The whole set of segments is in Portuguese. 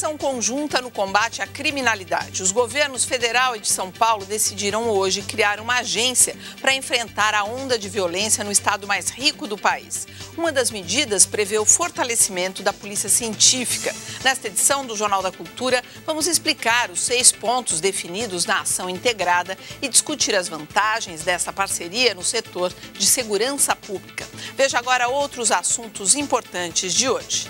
Ação conjunta no combate à criminalidade. Os governos federal e de São Paulo decidiram hoje criar uma agência para enfrentar a onda de violência no estado mais rico do país. Uma das medidas prevê o fortalecimento da polícia científica. Nesta edição do Jornal da Cultura, vamos explicar os 6 pontos definidos na ação integrada e discutir as vantagens dessa parceria no setor de segurança pública. Veja agora outros assuntos importantes de hoje.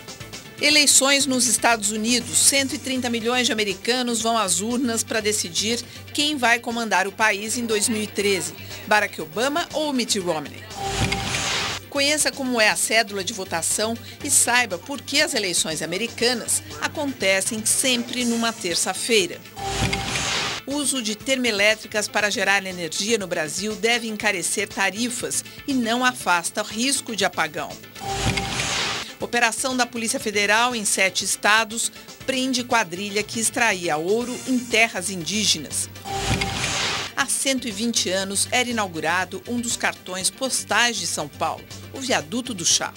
Eleições nos Estados Unidos. 130 milhões de americanos vão às urnas para decidir quem vai comandar o país em 2013, Barack Obama ou Mitt Romney. Conheça como é a cédula de votação e saiba por que as eleições americanas acontecem sempre numa terça-feira. O uso de termoelétricas para gerar energia no Brasil deve encarecer tarifas e não afasta o risco de apagão. Operação da Polícia Federal em 7 estados prende quadrilha que extraía ouro em terras indígenas. Há 120 anos era inaugurado um dos cartões postais de São Paulo, o Viaduto do Chá.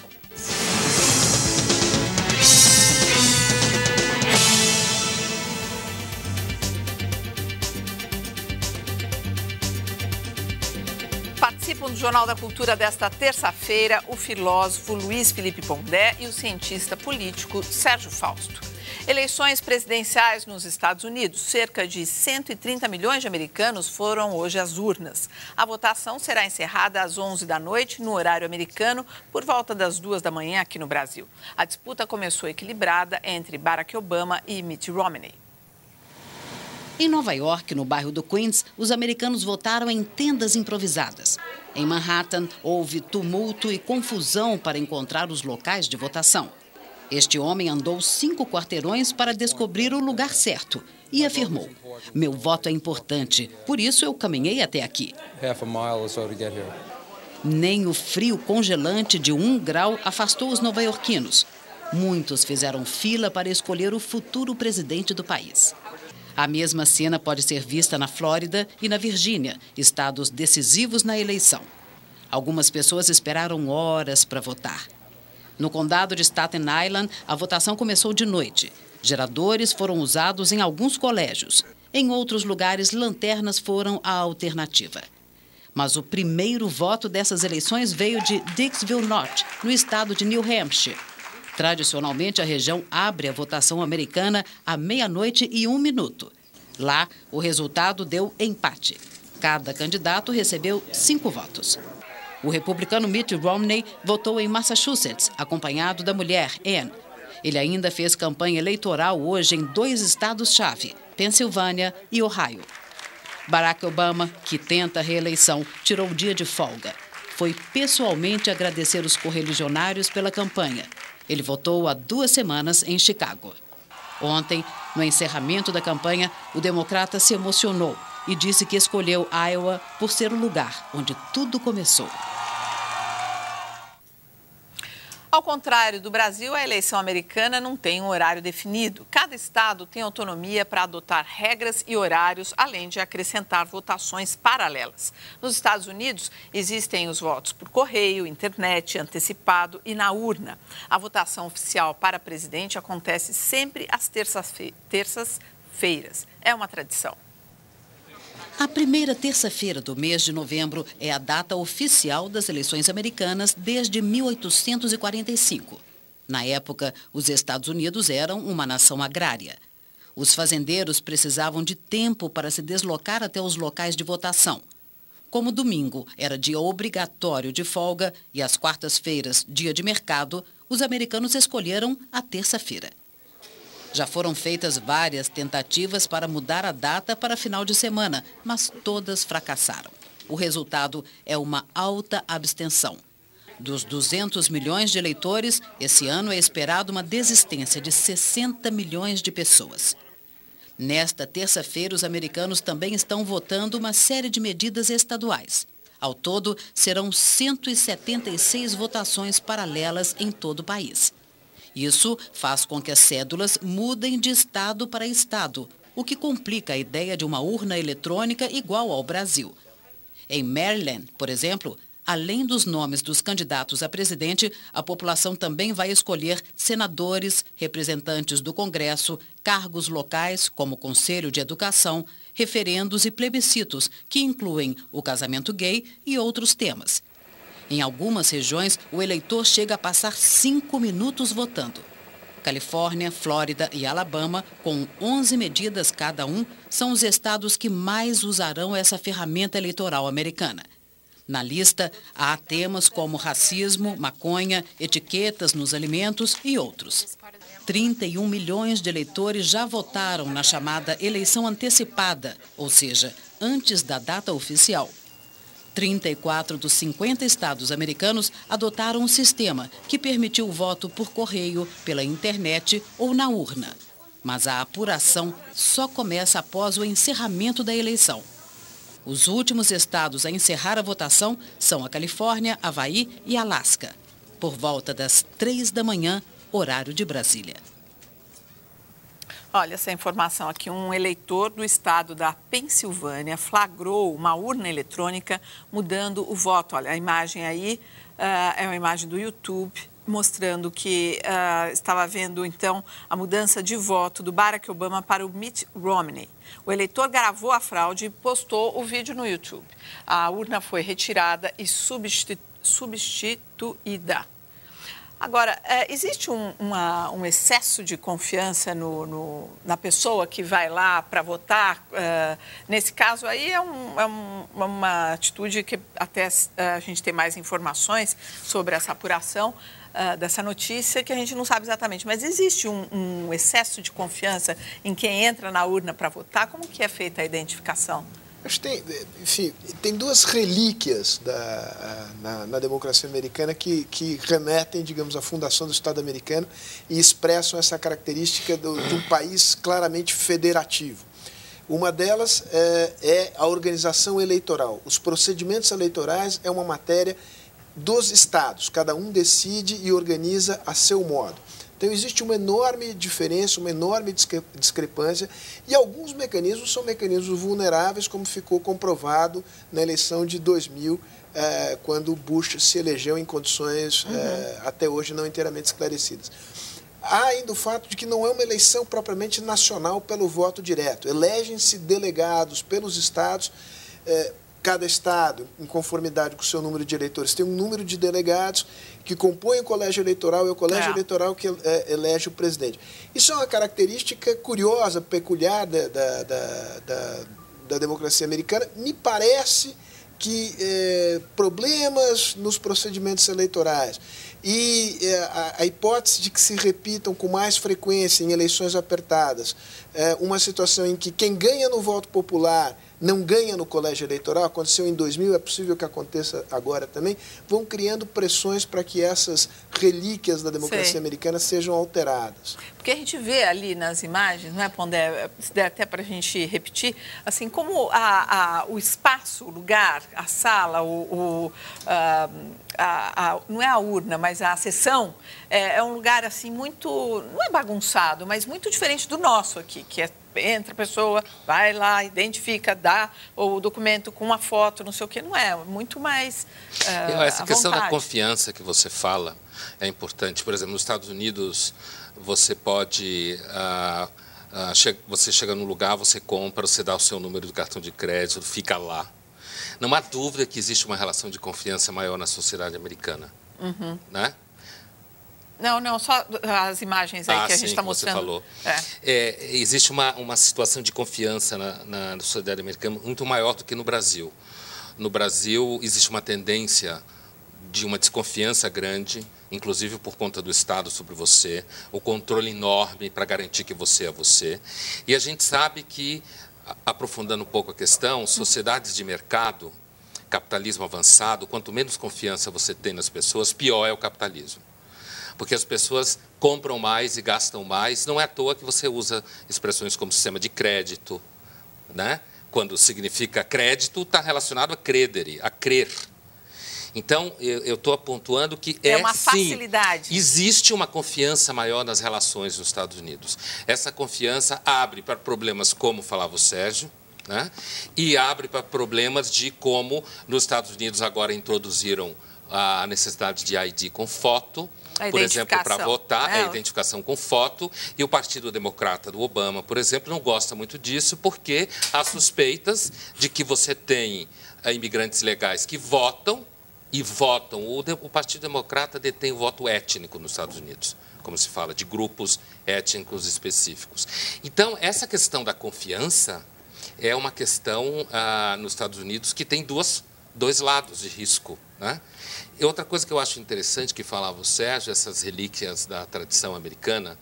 Participam do Jornal da Cultura desta terça-feira o filósofo Luiz Felipe Pondé e o cientista político Sérgio Fausto. Eleições presidenciais nos Estados Unidos. Cerca de 130 milhões de americanos foram hoje às urnas. A votação será encerrada às 11 da noite, no horário americano, por volta das 2 da manhã aqui no Brasil. A disputa começou equilibrada entre Barack Obama e Mitt Romney. Em Nova York, no bairro do Queens, os americanos votaram em tendas improvisadas. Em Manhattan, houve tumulto e confusão para encontrar os locais de votação. Este homem andou 5 quarteirões para descobrir o lugar certo e afirmou: "Meu voto é importante, por isso eu caminhei até aqui." Nem o frio congelante de 1 grau afastou os nova-iorquinos. Muitos fizeram fila para escolher o futuro presidente do país. A mesma cena pode ser vista na Flórida e na Virgínia, estados decisivos na eleição. Algumas pessoas esperaram horas para votar. No condado de Staten Island, a votação começou de noite. Geradores foram usados em alguns colégios. Em outros lugares, lanternas foram a alternativa. Mas o primeiro voto dessas eleições veio de Dixville North, no estado de New Hampshire. Tradicionalmente, a região abre a votação americana à 00:01. Lá, o resultado deu empate. Cada candidato recebeu 5 votos. O republicano Mitt Romney votou em Massachusetts, acompanhado da mulher, Anne. Ele ainda fez campanha eleitoral hoje em 2 estados-chave, Pensilvânia e Ohio. Barack Obama, que tenta a reeleição, tirou o dia de folga. Foi pessoalmente agradecer os correligionários pela campanha. Ele votou há 2 semanas em Chicago. Ontem, no encerramento da campanha, o democrata se emocionou e disse que escolheu Iowa por ser o lugar onde tudo começou. Ao contrário do Brasil, a eleição americana não tem um horário definido. Cada estado tem autonomia para adotar regras e horários, além de acrescentar votações paralelas. Nos Estados Unidos, existem os votos por correio, internet, antecipado e na urna. A votação oficial para presidente acontece sempre às terças-feiras. É uma tradição. A primeira terça-feira do mês de novembro é a data oficial das eleições americanas desde 1845. Na época, os Estados Unidos eram uma nação agrária. Os fazendeiros precisavam de tempo para se deslocar até os locais de votação. Como domingo era dia obrigatório de folga e às quartas-feiras dia de mercado, os americanos escolheram a terça-feira. Já foram feitas várias tentativas para mudar a data para final de semana, mas todas fracassaram. O resultado é uma alta abstenção. Dos 200 milhões de eleitores, esse ano é esperado uma desistência de 60 milhões de pessoas. Nesta terça-feira, os americanos também estão votando uma série de medidas estaduais. Ao todo, serão 176 votações paralelas em todo o país. Isso faz com que as cédulas mudem de estado para estado, o que complica a ideia de uma urna eletrônica igual ao Brasil. Em Maryland, por exemplo, Além dos nomes dos candidatos a presidente, a população também vai escolher senadores, representantes do Congresso, cargos locais, como Conselho de Educação, referendos e plebiscitos, que incluem o casamento gay e outros temas. Em algumas regiões, o eleitor chega a passar 5 minutos votando. Califórnia, Flórida e Alabama, com 11 medidas cada um, são os estados que mais usarão essa ferramenta eleitoral americana. Na lista, há temas como racismo, maconha, etiquetas nos alimentos e outros. 31 milhões de eleitores já votaram na chamada eleição antecipada, ou seja, antes da data oficial. 34 dos 50 estados americanos adotaram um sistema que permitiu o voto por correio, pela internet ou na urna. Mas a apuração só começa após o encerramento da eleição. Os últimos estados a encerrar a votação são a Califórnia, Havaí e Alasca, por volta das 3 da manhã, horário de Brasília. Olha essa informação aqui, um eleitor do estado da Pensilvânia flagrou uma urna eletrônica mudando o voto. Olha, a imagem aí é uma imagem do YouTube mostrando que estava vendo, então, a mudança de voto do Barack Obama para o Mitt Romney. O eleitor gravou a fraude e postou o vídeo no YouTube. A urna foi retirada e substituída. Agora, existe um excesso de confiança na pessoa que vai lá para votar? Nesse caso aí é uma atitude que até a gente tem mais informações sobre essa apuração dessa notícia que a gente não sabe exatamente. Mas existe um excesso de confiança em quem entra na urna para votar? Como que é feita a identificação? Acho que tem duas relíquias na democracia americana que remetem, digamos, à fundação do Estado americano e expressam essa característica de um país claramente federativo. Uma delas é a organização eleitoral. Os procedimentos eleitorais é uma matéria dos estados. Cada um decide e organiza a seu modo. Então, existe uma enorme diferença, uma enorme discrepância e alguns mecanismos são mecanismos vulneráveis, como ficou comprovado na eleição de 2000, quando Bush se elegeu em condições até hoje não inteiramente esclarecidas. Há ainda o fato de que não é uma eleição propriamente nacional pelo voto direto. Elegem-se delegados pelos estados. Cada estado, em conformidade com o seu número de eleitores, tem um número de delegados que compõem o colégio eleitoral e o colégio eleitoral que elege o presidente. Isso é uma característica curiosa, peculiar da democracia americana. Me parece que problemas nos procedimentos eleitorais e a hipótese de que se repitam com mais frequência em eleições apertadas, uma situação em que quem ganha no voto popular não ganha no colégio eleitoral, aconteceu em 2000, é possível que aconteça agora também, vão criando pressões para que essas relíquias da democracia americana sejam alteradas. Porque a gente vê ali nas imagens, não é, Pondé? Se der até para a gente repetir, assim, como o espaço, o lugar, a sala, não é a urna, mas a sessão, é um lugar assim muito, não é bagunçado, mas muito diferente do nosso aqui, que entra a pessoa, vai lá, identifica, dá o documento com uma foto, não sei o quê, não é, muito mais essa questão da confiança que você fala é importante. Por exemplo, nos Estados Unidos, você pode, você chega num lugar, você compra, você dá o seu número do cartão de crédito, fica lá. Não há dúvida que existe uma relação de confiança maior na sociedade americana, né? Não, só as imagens aí que a gente está mostrando. Você falou. Existe uma situação de confiança na sociedade americana muito maior do que no Brasil. No Brasil, existe uma tendência de uma desconfiança grande, inclusive por conta do Estado sobre você, o controle enorme para garantir que você é você. E a gente sabe que, aprofundando um pouco a questão, sociedades de mercado, capitalismo avançado, quanto menos confiança você tem nas pessoas, pior é o capitalismo. Porque as pessoas compram mais e gastam mais. Não é à toa que você usa expressões como sistema de crédito, né? Quando significa crédito, está relacionado a credere, a crer. Então, eu estou pontuando que uma facilidade. Sim, existe uma confiança maior nas relações nos Estados Unidos. Essa confiança abre para problemas como falava o Sérgio, né? E abre para problemas de como nos Estados Unidos agora introduziram a necessidade de ID com foto, por exemplo, para votar, a identificação com foto, e o Partido Democrata do Obama, por exemplo, não gosta muito disso, porque há suspeitas de que você tem imigrantes legais que votam, e votam. O Partido Democrata detém o voto étnico nos Estados Unidos, como se fala, de grupos étnicos específicos. Então, essa questão da confiança é uma questão nos Estados Unidos que tem dois lados de risco, né? E outra coisa que eu acho interessante que falava o Sérgio, essas relíquias da tradição americana,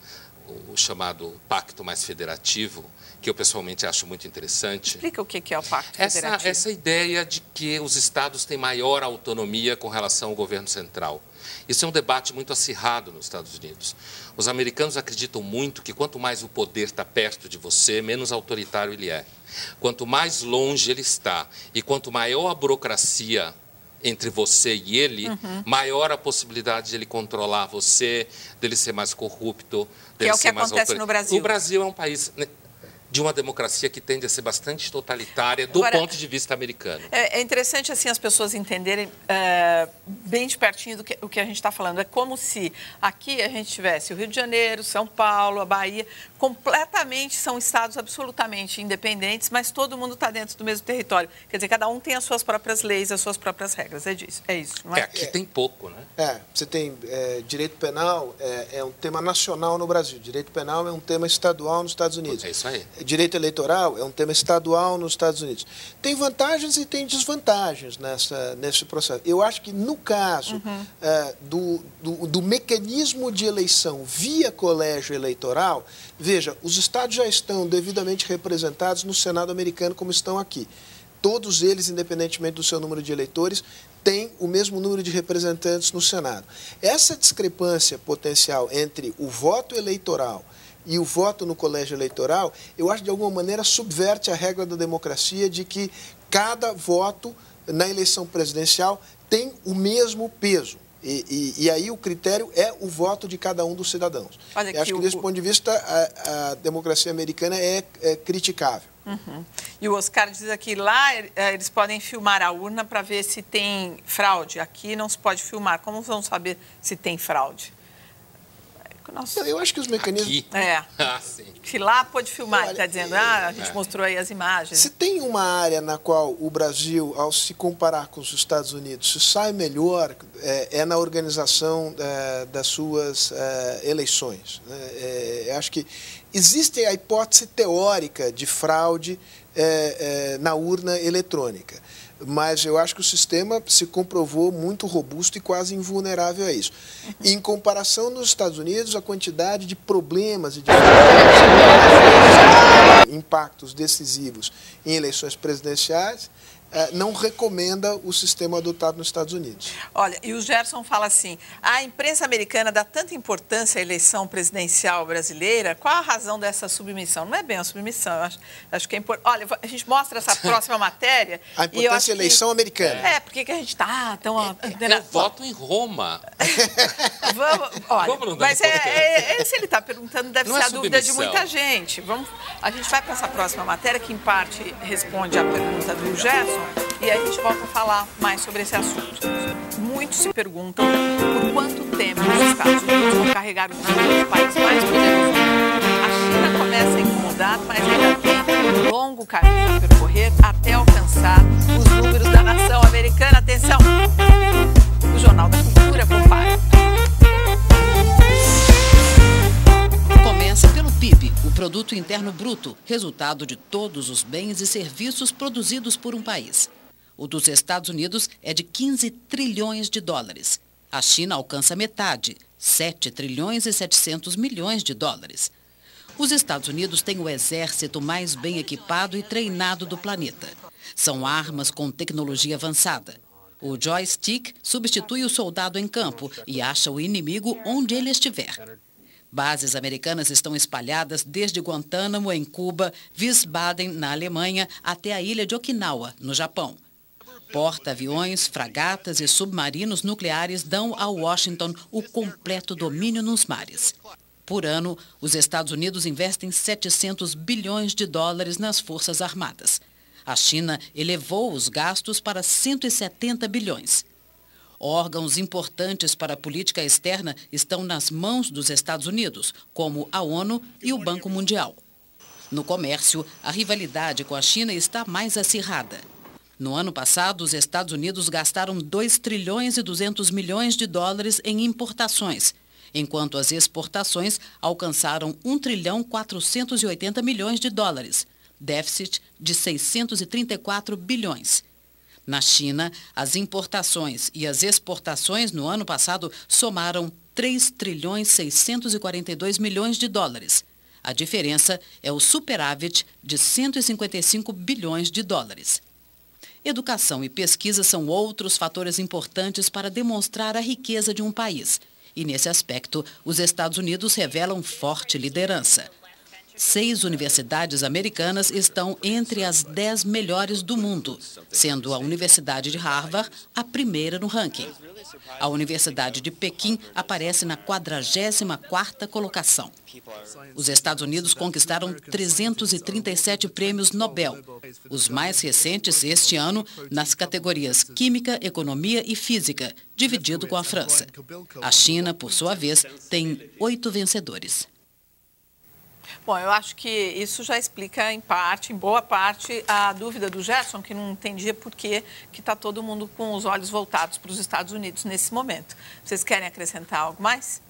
o chamado pacto mais federativo, que eu pessoalmente acho muito interessante. Explica o que é o pacto federativo. Essa ideia de que os estados têm maior autonomia com relação ao governo central. Isso é um debate muito acirrado nos Estados Unidos. Os americanos acreditam muito que quanto mais o poder está perto de você, menos autoritário ele é. Quanto mais longe ele está e quanto maior a burocracia entre você e ele, maior a possibilidade de ele controlar você, dele ser mais corrupto, dele ser mais autoritário. Que é o que acontece no Brasil. O Brasil é um país de uma democracia que tende a ser bastante totalitária do ponto de vista americano. É interessante assim as pessoas entenderem bem de pertinho do que a gente está falando. É como se aqui a gente tivesse o Rio de Janeiro, São Paulo, a Bahia, completamente são estados absolutamente independentes, mas todo mundo está dentro do mesmo território. Quer dizer, cada um tem as suas próprias leis, as suas próprias regras. É isso, não é? Aqui tem pouco, né? Você tem direito penal, é um tema nacional no Brasil. Direito penal é um tema estadual nos Estados Unidos. É isso aí. Direito eleitoral é um tema estadual nos Estados Unidos. Tem vantagens e tem desvantagens nesse processo. Eu acho que, no caso do mecanismo de eleição via colégio eleitoral, veja, os estados já estão devidamente representados no Senado americano como estão aqui. Todos eles, independentemente do seu número de eleitores, têm o mesmo número de representantes no Senado. Essa discrepância potencial entre o voto eleitoral e o voto no colégio eleitoral, eu acho que de alguma maneira subverte a regra da democracia de que cada voto na eleição presidencial tem o mesmo peso. E aí o critério é o voto de cada um dos cidadãos. Eu acho que, desse ponto de vista, a democracia americana é criticável. E o Oscar diz aqui, lá eles podem filmar a urna para ver se tem fraude. Aqui não se pode filmar. Como vão saber se tem fraude? Nossa. Eu acho que os mecanismos... Sim. Se lá pode filmar, está dizendo, a gente mostrou aí as imagens. Se tem uma área na qual o Brasil, ao se comparar com os Estados Unidos, se sai melhor, é na organização das suas eleições. Acho que existe a hipótese teórica de fraude na urna eletrônica. Mas eu acho que o sistema se comprovou muito robusto e quase invulnerável a isso. Em comparação nos Estados Unidos, a quantidade de problemas e de impactos decisivos em eleições presidenciais não recomenda o sistema adotado nos Estados Unidos. Olha, e o Gerson fala assim, a imprensa americana dá tanta importância à eleição presidencial brasileira, qual a razão dessa submissão? Não é bem a submissão, eu acho que é importante. Olha, a gente mostra essa próxima matéria. A importância da eleição americana. Por que a gente está tão... Eu voto em Roma. Como não dá se ele está perguntando, deve ser a dúvida de muita gente. A gente vai para essa próxima matéria, que em parte responde à pergunta do Gerson, e aí a gente volta a falar mais sobre esse assunto. Muitos se perguntam por quanto tempo os Estados Unidos vão carregar o título do país mais poderoso. A China começa a incomodar, mas ainda tem um longo caminho a percorrer até alcançar os números da nação americana. Atenção! O Jornal da Cultura compara. Começa pelo PIB, o Produto Interno Bruto, resultado de todos os bens e serviços produzidos por um país. O dos Estados Unidos é de 15 trilhões de dólares. A China alcança metade, 7 trilhões e 700 milhões de dólares. Os Estados Unidos têm o exército mais bem equipado e treinado do planeta. São armas com tecnologia avançada. O joystick substitui o soldado em campo e acha o inimigo onde ele estiver. Bases americanas estão espalhadas desde Guantánamo, em Cuba, Wiesbaden, na Alemanha, até a ilha de Okinawa, no Japão. Porta-aviões, fragatas e submarinos nucleares dão a Washington o completo domínio nos mares. Por ano, os Estados Unidos investem 700 bilhões de dólares nas Forças Armadas. A China elevou os gastos para 170 bilhões. Órgãos importantes para a política externa estão nas mãos dos Estados Unidos, como a ONU e o Banco Mundial. No comércio, a rivalidade com a China está mais acirrada. No ano passado, os Estados Unidos gastaram 2 trilhões e 200 milhões de dólares em importações, enquanto as exportações alcançaram 1 trilhão 480 milhões de dólares, déficit de 634 bilhões. Na China, as importações e as exportações no ano passado somaram 3 trilhões 642 milhões de dólares. A diferença é o superávit de 155 bilhões de dólares. Educação e pesquisa são outros fatores importantes para demonstrar a riqueza de um país. E, nesse aspecto, os Estados Unidos revelam forte liderança. 6 universidades americanas estão entre as 10 melhores do mundo, sendo a Universidade de Harvard a primeira no ranking. A Universidade de Pequim aparece na 44ª colocação. Os Estados Unidos conquistaram 337 prêmios Nobel, os mais recentes este ano nas categorias Química, Economia e Física, dividido com a França. A China, por sua vez, tem 8 vencedores. Bom, eu acho que isso já explica, em boa parte, a dúvida do Gerson, que não entendia por que está todo mundo com os olhos voltados para os Estados Unidos nesse momento. Vocês querem acrescentar algo mais?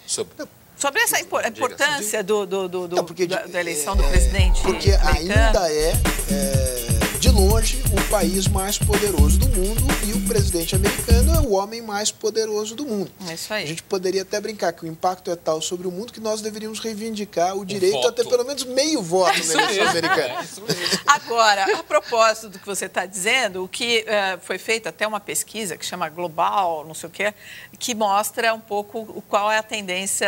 Sobre essa importância da eleição do presidente porque americano. Ainda de longe, o país mais poderoso do mundo e o presidente americano é o homem mais poderoso do mundo. É isso aí. A gente poderia até brincar que o impacto é tal sobre o mundo que nós deveríamos reivindicar o direito a ter pelo menos meio voto na eleição americana. Agora, a propósito do que você está dizendo, o que foi feita até uma pesquisa que chama Global, não sei o quê, que mostra um pouco qual é a tendência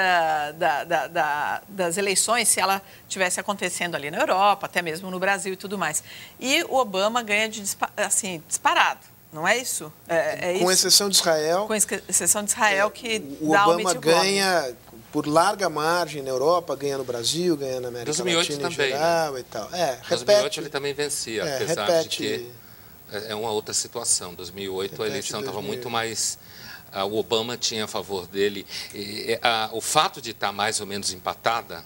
das eleições, se ela estivesse acontecendo ali na Europa, até mesmo no Brasil e tudo mais. E o Obama ganha disparado, não é isso? Com exceção de Israel. Com exceção de Israel, que o dá Obama o ganha por larga margem na Europa, ganha no Brasil, ganha na América Latina em geral, né? E tal. 2008 ele também vencia, apesar de que é uma outra situação. 2008 a eleição estava muito mais... O Obama tinha a favor dele. O fato de estar mais ou menos empatada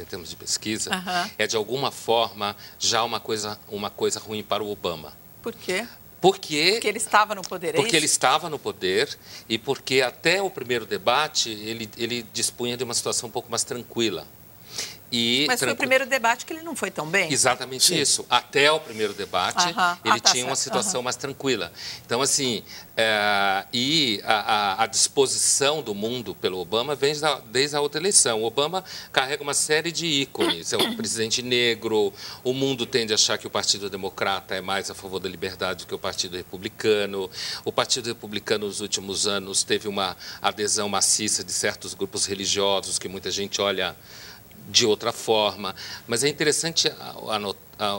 em termos de pesquisa, é de alguma forma já uma coisa ruim para o Obama. Por quê? Porque ele estava no poder, Porque ele estava no poder e porque até o primeiro debate ele dispunha de uma situação um pouco mais tranquila. Mas foi o primeiro debate que ele não foi tão bem? Exatamente isso. Até o primeiro debate, ele tinha uma situação mais tranquila. Então, assim, a disposição do mundo pelo Obama vem desde a outra eleição. O Obama carrega uma série de ícones. É um presidente negro, o mundo tende a achar que o Partido Democrata é mais a favor da liberdade do que o Partido Republicano. O Partido Republicano, nos últimos anos, teve uma adesão maciça de certos grupos religiosos que muita gente olha de outra forma, mas é interessante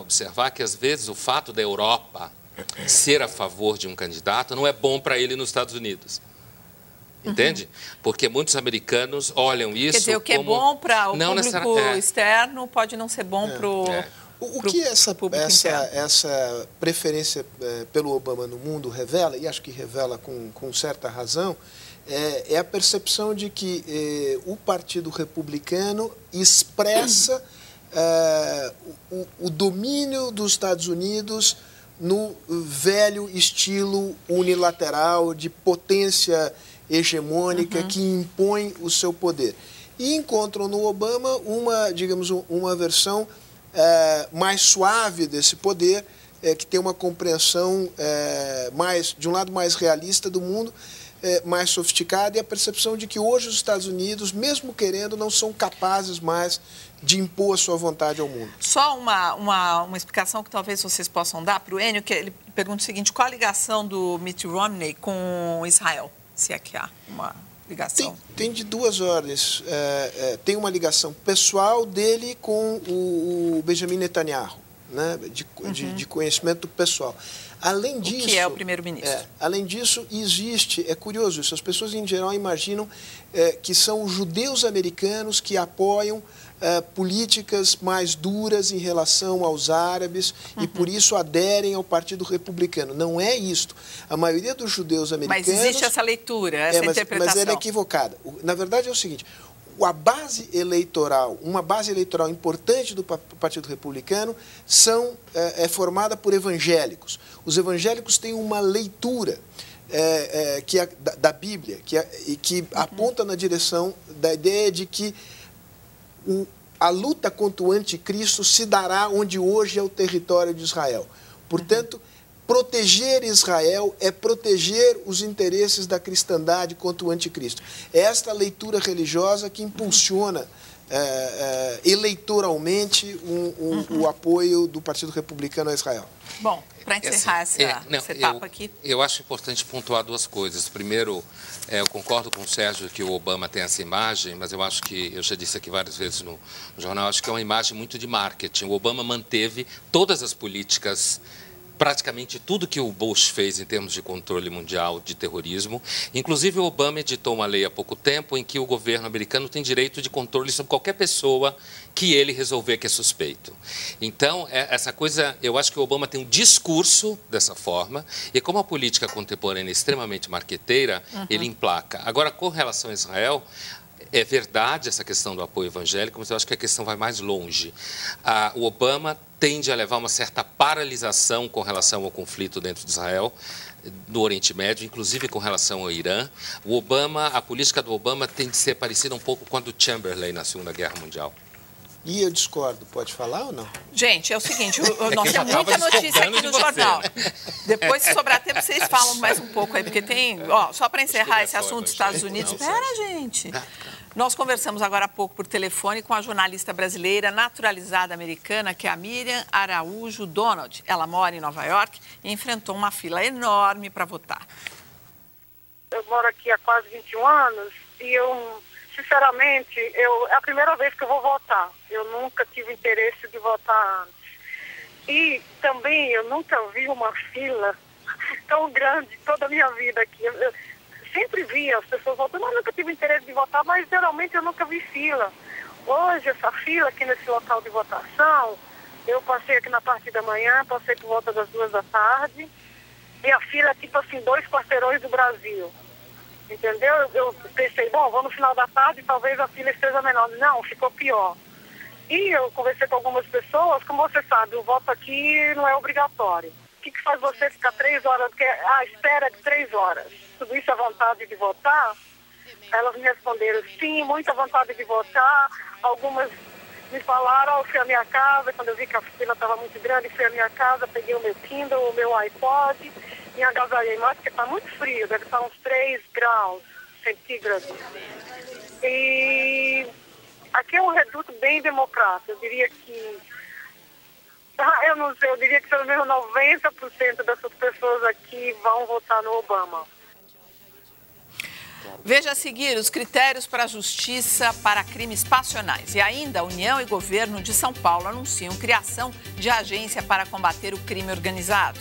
observar que, às vezes, o fato da Europa ser a favor de um candidato não é bom para ele nos Estados Unidos. Entende? Porque muitos americanos olham isso como... Quer dizer, o que é bom para o público externo pode não ser bom para o... O que essa preferência pelo Obama no mundo revela, e acho que revela com certa razão, é a percepção de que o Partido Republicano expressa o domínio dos Estados Unidos no velho estilo unilateral de potência hegemônica que impõe o seu poder. E encontram no Obama uma versão mais suave desse poder, que tem uma compreensão de um lado mais realista do mundo, mais sofisticada, e a percepção de que hoje os Estados Unidos, mesmo querendo, não são capazes mais de impor a sua vontade ao mundo. Só uma explicação que talvez vocês possam dar para o Enio, que ele pergunta o seguinte: qual a ligação do Mitt Romney com Israel, se é que há uma ligação? Tem de duas ordens. Tem uma ligação pessoal dele com o Benjamin Netanyahu, né, de conhecimento pessoal. Além disso, o que é o primeiro-ministro? Além disso, é curioso isso, as pessoas em geral imaginam que são os judeus americanos que apoiam políticas mais duras em relação aos árabes e por isso aderem ao Partido Republicano. Não é isto. A maioria dos judeus americanos... Mas existe essa leitura, essa interpretação. Mas ela é equivocada. Na verdade é o seguinte, uma base eleitoral importante do Partido Republicano é formada por evangélicos. Os evangélicos têm uma leitura da Bíblia que aponta na direção da ideia de que a luta contra o anticristo se dará onde hoje é o território de Israel. Portanto, proteger Israel é proteger os interesses da cristandade contra o anticristo. É esta leitura religiosa que impulsiona eleitoralmente o apoio do Partido Republicano a Israel. Bom, para encerrar essa etapa aqui... Eu acho importante pontuar duas coisas. Primeiro, eu concordo com o Sérgio que o Obama tem essa imagem, mas eu acho que, eu já disse aqui várias vezes no jornal, acho que é uma imagem muito de marketing. O Obama manteve todas as políticas, praticamente tudo que o Bush fez em termos de controle mundial de terrorismo. Inclusive, o Obama editou uma lei há pouco tempo em que o governo americano tem direito de controle sobre qualquer pessoa que ele resolver que é suspeito. Então, essa coisa, eu acho que o Obama tem um discurso dessa forma, e como a política contemporânea é extremamente marqueteira, ele emplaca. Agora, com relação a Israel, é verdade essa questão do apoio evangélico, mas eu acho que a questão vai mais longe. O Obama tende a levar uma certa paralisação com relação ao conflito dentro de Israel, no Oriente Médio, inclusive com relação ao Irã. A política do Obama tem de ser parecida um pouco com a do Chamberlain na Segunda Guerra Mundial. E eu discordo. Pode falar ou não? Gente, é o seguinte, nós temos muita notícia aqui no jornal. Depois, se sobrar tempo, vocês falam mais um pouco aí, porque tem... só para encerrar esse assunto dos Estados Unidos... Espera, gente. Nós conversamos agora há pouco por telefone com a jornalista brasileira naturalizada americana, que é a Miriam Araújo Donald. Ela mora em Nova York e enfrentou uma fila enorme para votar. Eu moro aqui há quase 21 anos e eu... Sinceramente, é a primeira vez que eu vou votar. Eu nunca tive interesse de votar antes. E também eu nunca vi uma fila tão grande toda a minha vida aqui. Eu sempre vi as pessoas votando, mas nunca tive interesse de votar, mas geralmente eu nunca vi fila. Hoje, essa fila aqui nesse local de votação, eu passei aqui na parte da manhã, passei por volta das 2 da tarde, e a fila é tipo assim, 2 quarteirões do Brasil. Entendeu? Eu pensei, bom, vou no final da tarde, talvez a fila esteja menor. Não, ficou pior. E eu conversei com algumas pessoas, como você sabe, o voto aqui não é obrigatório. O que faz você ficar 3 horas, porque a espera de 3 horas? Tudo isso é vontade de votar? Elas me responderam, sim, muita vontade de votar. Algumas me falaram, eu fui à minha casa, quando eu vi que a fila estava muito grande, fui à minha casa, peguei o meu Kindle, o meu iPod, me agasalhei mais, porque está muito frio, deve estar uns 3 graus centígrados. E aqui é um reduto bem democrático, eu diria que... Eu não sei, eu diria que pelo menos 90% dessas pessoas aqui vão votar no Obama. Veja a seguir os critérios para a justiça para crimes passionais. E ainda a União e Governo de São Paulo anunciam criação de agência para combater o crime organizado.